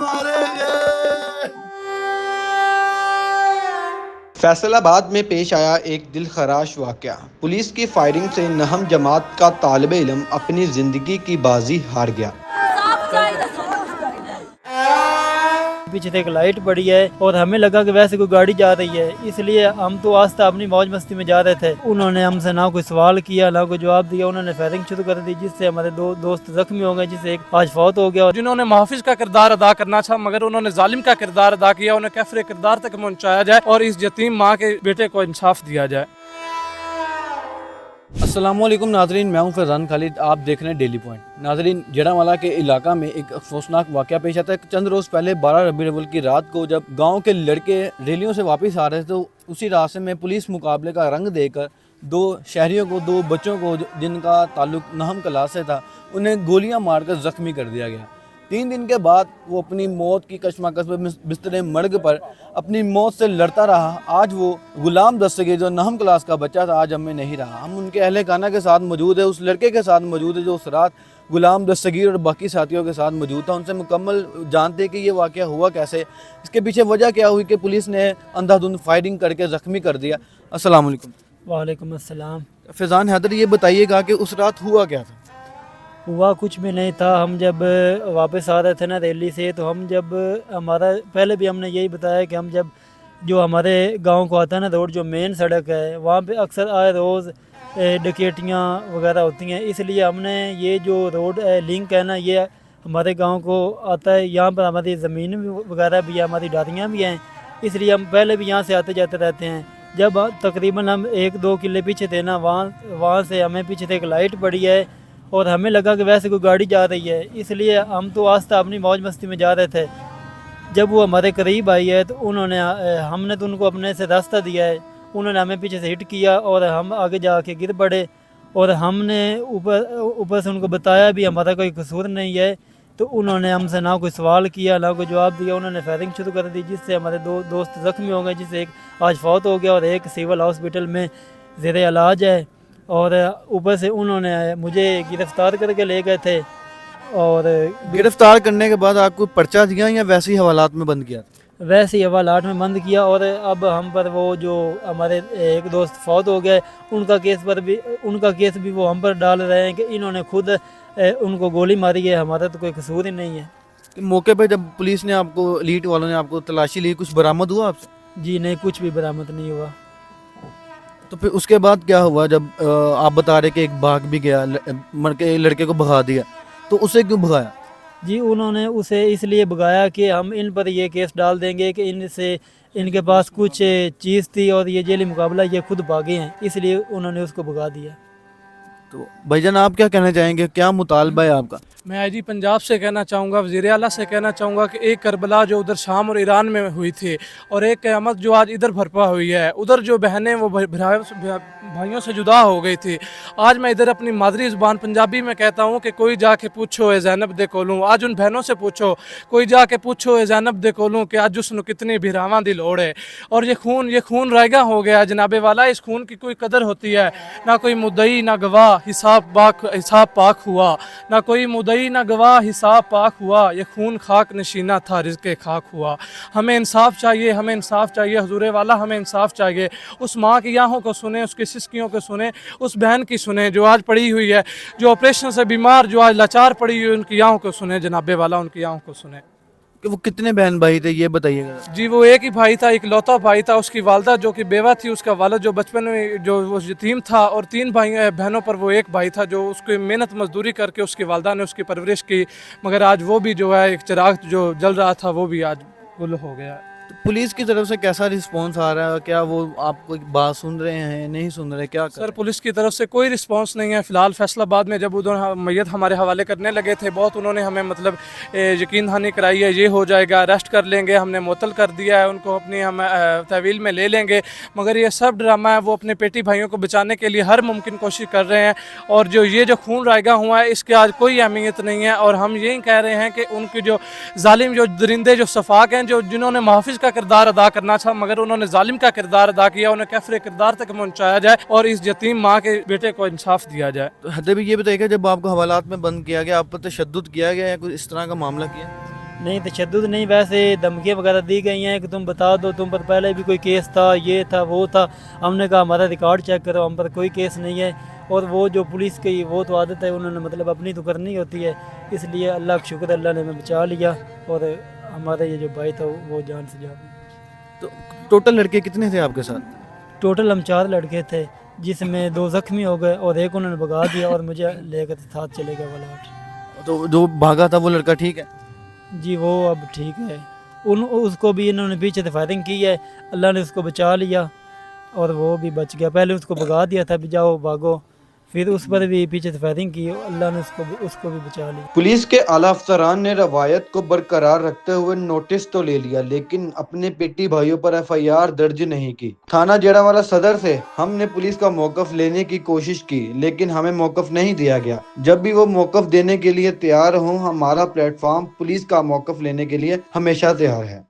मारेंगे। फैसलाबाद में पेश आया एक दिलखराश वाक़या। पुलिस की फायरिंग से नहम जमात का तालिबे इल्म अपनी ज़िंदगी की बाजी हार गया। पीछे से एक लाइट पड़ी है और हमें लगा कि वैसे कोई गाड़ी जा रही है, इसलिए हम तो आस्ता अपनी मौज मस्ती में जा रहे थे। उन्होंने हमसे ना कोई सवाल किया ना कोई जवाब दिया। उन्होंने फायरिंग शुरू कर दी, जिससे हमारे दो दोस्त जख्मी हो गए, जिससे एक आज फौत हो गया। जिन्होंने मुहाफिज का किरदार अदा करना था मगर उन्होंने जालिम का किरदार अदा किया। उन्हें कैफरे किरदार तक पहुंचाया जाए और इस यतीम माँ के बेटे को इंसाफ दिया जाए। अस्सलामुअलैकुम नाजरीन, मैं हूं फैज़ान खालिद, आप देख रहे हैं डेली पॉइंट। नाजरीन, जड़ावाला के इलाका में एक अफसोसनाक वाक़या पेश आता है। चंद रोज़ पहले 12 रबीउल अव्वल की रात को जब गांव के लड़के रैलियों से वापस आ रहे थे तो उसी रास्ते में पुलिस मुकाबले का रंग देकर दो शहरियों को, दो बच्चों को जिनका ताल्लुक नहम क्लास से था, उन्हें गोलियां मारकर ज़ख्मी कर दिया गया। 3 दिन के बाद वो अपनी मौत की कशमकश में बिस्तर मर्ग पर अपनी मौत से लड़ता रहा। आज वो गुलाम दस्तगीर जो नहम क्लास का बच्चा था आज हमें नहीं रहा। हम उनके अहले खाना के साथ मौजूद है, उस लड़के के साथ मौजूद है जो उस रात गुलाम दस्तगीर और बाकी साथियों के साथ मौजूद था। उनसे मुकम्मल जानते हैं कि ये वाक़या हुआ कैसे, इसके पीछे वजह क्या हुई कि पुलिस ने अंधाधुंध फायरिंग करके ज़ख्मी कर दिया। अस्सलाम वालेकुम। वालेकुम अस्सलाम। फैज़ान हैदर, ये बताइएगा कि उस रात हुआ क्या था? हुआ कुछ भी नहीं था। हम जब वापस आ रहे थे ना रैली से, तो हम जब हमारा पहले भी हमने यही बताया कि हम जब जो हमारे गांव को आता है ना रोड, जो मेन सड़क है, वहाँ पे अक्सर आए रोज़ डकैतियाँ वगैरह होती हैं। इसलिए हमने ये जो रोड लिंक है ना, ये हमारे गांव को आता है। यहाँ पर हमारी ज़मीन वगैरह भी है, हमारी डारियाँ भी हैं, इसलिए हम पहले भी यहाँ से आते जाते रहते हैं। जब तकरीबन हम 1-2 किले पीछे थे ना, वहाँ से हमें पीछे से एक लाइट पड़ी है और हमें लगा कि वैसे कोई गाड़ी जा रही है, इसलिए हम तो आस्ता अपनी मौज मस्ती में जा रहे थे। जब वो हमारे करीब आई है तो हमने तो उनको अपने से रास्ता दिया है, उन्होंने हमें पीछे से हिट किया और हम आगे जाके गिर पड़े। और हमने ऊपर से उनको बताया भी हमारा कोई कसूर नहीं है, तो उन्होंने हमसे ना कोई सवाल किया ना कोई जवाब दिया। उन्होंने फायरिंग शुरू कर दी, जिससे हमारे दो दोस्त जख्मी हो गए, जिससे एक आज फौत हो गया और एक सिविल हॉस्पिटल में ज़ेर इलाज है। और ऊपर से उन्होंने मुझे गिरफ़्तार करके ले गए थे। और गिरफ्तार करने के बाद आपको पर्चा दिया या वैसे ही हवालात में बंद किया? वैसे ही हवालात में बंद किया। और अब हम पर वो जो हमारे एक दोस्त फौत हो गए, उनका केस भी वो हम पर डाल रहे हैं कि इन्होंने खुद उनको गोली मारी है, हमारा तो कोई कसूर ही नहीं है। कि मौके पे जब पुलिस ने आपको, एलीट वालों ने आपको तलाशी ली, कुछ बरामद हुआ आपसे? जी नहीं, कुछ भी बरामद नहीं हुआ। तो फिर उसके बाद क्या हुआ जब आप बता रहे कि एक भाग भी गया, मर के लड़के को भगा दिया, तो उसे क्यों भगाया? जी, उन्होंने उसे इसलिए भगाया कि हम इन पर ये केस डाल देंगे कि इनके पास कुछ चीज़ थी और ये जेली मुकाबला ये खुद भागे हैं, इसलिए उन्होंने उसको भगा दिया। तो भाईजान, आप क्या कहना चाहेंगे, क्या मुतालबा है आपका? मैं आईजी पंजाब से कहना चाहूँगा, वज़ीर आला से कहना चाहूँगा कि एक करबला जो उधर शाम और ईरान में हुई थी और एक क़यामत जो आज इधर भरपा हुई है, उधर जो बहनें वो भाइयों से जुदा हो गई थी, आज मैं इधर अपनी मादरी ज़ुबान पंजाबी में कहता हूँ कि कोई जाके पूछो ए ज़ैनब दे कोलों, आज उन बहनों से पूछो, कोई जाके पूछो ए ज़ैनब दे कोलों कि आज उसनु कितनी भिरावां दी लोड़ है। और ये खून रायगा हो गया जनाबे वाला। इस खून की कोई कदर होती है? ना कोई मुद्दई ना गवाह, हिसाब पाक हुआ, ना कोई मुद्दई ना गवाह, हिसाब पाक हुआ। ये खून खाक नशीना था, रिज़्क़े खाक हुआ। हमें इंसाफ चाहिए, हमें इंसाफ चाहिए हुज़ूरे वाला, हमें इंसाफ चाहिए। उस माँ की आहों को सुने, उसकी सिसकियों को सुने, उस बहन की सुने जो आज पड़ी हुई है, जो ऑपरेशन से बीमार, जो आज लाचार पड़ी हुई है, उनकी आहों को सुने जनाबे वाला, उनकी आहों को सुने। कि वो कितने बहन भाई थे ये बताइएगा। जी, वो एक ही भाई था, एक लौता भाई था। उसकी वालदा जो कि बेवा थी, उसका वालद जो बचपन में जो वो यतीम था, और 3 बहनों पर वो एक भाई था जो उसकी मेहनत मजदूरी करके उसकी वालदा ने उसकी परवरिश की। मगर आज वो भी जो है, एक चिराग जो जल रहा था वो भी आज गुल हो गया। तो पुलिस की तरफ से कैसा रिस्पांस आ रहा है? क्या वो आपको बात सुन रहे हैं, नहीं सुन रहे, क्या सर, पुलिस की तरफ से कोई रिस्पांस नहीं है फ़िलहाल। फैसलाबाद में जब उधर मैयत हमारे हवाले करने लगे थे, बहुत उन्होंने हमें मतलब यकीन दहानी कराई है, ये हो जाएगा, अरेस्ट कर लेंगे, हमने मुअत्तल कर दिया है उनको, अपनी हम तहवील में ले लेंगे। मगर ये सब ड्रामा है, वो अपने पेटी भाइयों को बचाने के लिए हर मुमकिन कोशिश कर रहे हैं। और ये जो खून रायगा हुआ है, इसके आज कोई अहमियत नहीं है। और हम यही कह रहे हैं कि उनकी जो जालिम, जो दरिंदे, जो सफाक हैं, जिन्होंने मुहाफिज का किरदार अदा करना था मगर उन्होंने जालिम का किरदार अदा किया, उन्हें कैफरे किरदार तक पहुंचाया जाए और इस यतीम माँ के बेटे को इंसाफ दिया जाए। तो हद भी ये बताइएगा, जब आपको हवालात में बंद किया गया, आप पर तशद्दुद किया गया या कुछ इस तरह का मामला किया? नहीं तशद्दुद नहीं, वैसे धमकियाँ वगैरह दी गई हैं कि तुम बता दो, तुम पर पहले भी कोई केस था, ये था वो था। हमने कहा हमारा रिकॉर्ड चेक करो, हम पर कोई केस नहीं है। और वो जो पुलिस की वो तो आदत है, उन्होंने मतलब अपनी तो करनी होती है। इसलिए अल्लाह का शुक्र, अल्लाह ने हमें बचा लिया और हमारा ये जो भाई था वो जान से जा। तो टोटल लड़के कितने थे आपके साथ? टोटल हम 4 लड़के थे, जिसमें 2 ज़ख्मी हो गए और एक उन्होंने भगा दिया और मुझे लेकर साथ चले गए वाला। तो जो भागा था वो लड़का ठीक है? जी वो अब ठीक है। उसको भी इन्होंने पीछे से फायरिंग की है, अल्लाह ने उसको बचा लिया और वो भी बच गया। पहले उसको भगा दिया था भी जाओ भागो, फिर उस पर भी पीछे से फायरिंग की, अल्लाह ने उसको भी बचा लिया। पुलिस के आला अफसरान ने रवायत को बरकरार रखते हुए नोटिस तो ले लिया, लेकिन अपने पेटी भाइयों पर FIR दर्ज नहीं की। थाना जेड़ावाला सदर से हमने पुलिस का मौकफ लेने की कोशिश की, लेकिन हमें मौकफ नहीं दिया गया। जब भी वो मौकफ देने के लिए तैयार हों, हमारा प्लेटफॉर्म पुलिस का मौकफ लेने के लिए हमेशा तैयार है।